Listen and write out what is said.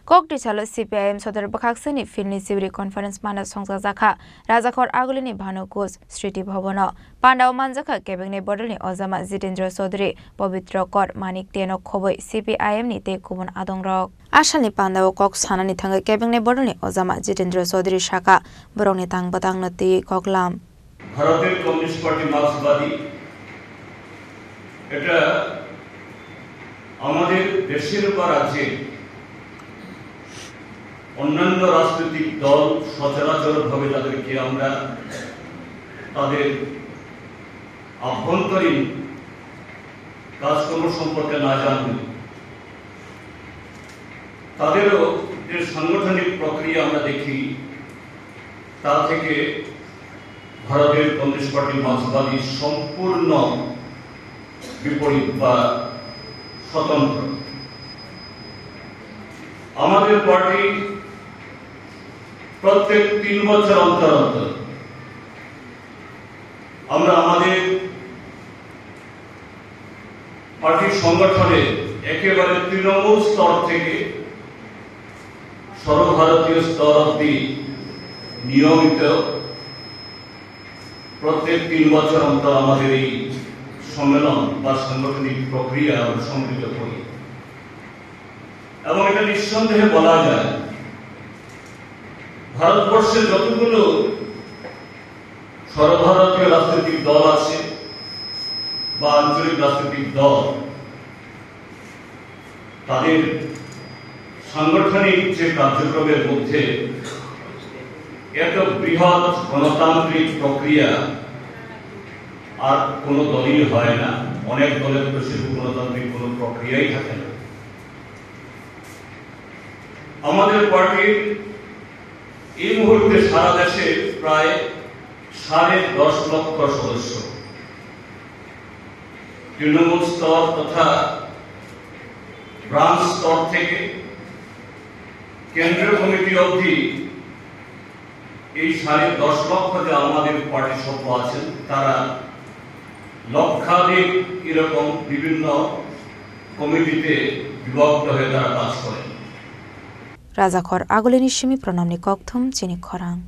Kokti chalo CPIM Sodar Bakhaksani Filni Sibri Conference Mana Songsa Zakha Rajakhor Agulini Bhanu Kos Sriti Bhavana Pandaw Manjaka Kebengne Bodolni Ozama Jitendra Sodri Pabitra Kor Manik Teno Khoboi CPIM ni te Kubun Adongrok Ashalni Pandaw Kok Sanani Thanga Kebengne Bodolni Ozama Jitendra Sodri Shaka Borongni Tang Batang Nati Koklam ভারতের communist party মার্ক্সবাদী এটা আমাদের দেশের বা রাজ্যে অন্যান্য রাজনৈতিক দল সচরাচরভাবে তাদেরকে আমরা তাদের আভ্যন্তরীণ কাজকর্ম সম্পর্কে না জানি তাদেরও যে সাংগঠনিক প্রক্রিয়া আমরা দেখি তা থেকে ভারতের কমিউনিস্ট পার্টি মার্ক্সবাদী সম্পূর্ণ বিপরীত বা স্বতন্ত্র আমাদের পার্টি প্রত্যেক 3 বছর অন্তর অন্তর আমরা আমাদের পার্টির সংগঠনে একেবারে তৃণমূল স্তর থেকে সর্বভারতীয় স্তর অবধি নিয়মিত প্রত্যেক 3 বছর অন্তর আমাদের এই সম্মেলন বা সাংগঠনিক প্রক্রিয়া সংগঠিত করি এবং এটা নিঃসন্দেহে বলা যায় ভারতবর্ষের যতগুলো সর্বভারতীয় রাজনৈতিক দল আছে বা আঞ্চলিক রাজনৈতিক দল তাদের সাংগঠনিক যে কার্যক্রমের মধ্যে এত বৃহৎ গণতান্ত্রিক প্রক্রিয়া আর কোনো দলই হয় না অনেক দলের তো সেরকম গণতান্ত্রিক কোনো প্রক্রিয়াই থাকে না আমাদের পার্টির এই মুহূর্তে সারা দেশে প্রায় 10.5 লক্ষ সদস্য তৃণমূল স্তর তথা ব্রাঞ্চ স্তর থেকে কেন্দ্রীয় কমিটি অবধি এই 10.5 লক্ষ যে আমাদের পার্টি সভ্য আছেন তারা লক্ষাধিক এরকম বিভিন্ন কমিটিতে বিভক্ত হয়ে তারা কাজ করেন Rajakhor Agulini Shimi Pranamni Kokthum Chini Khorang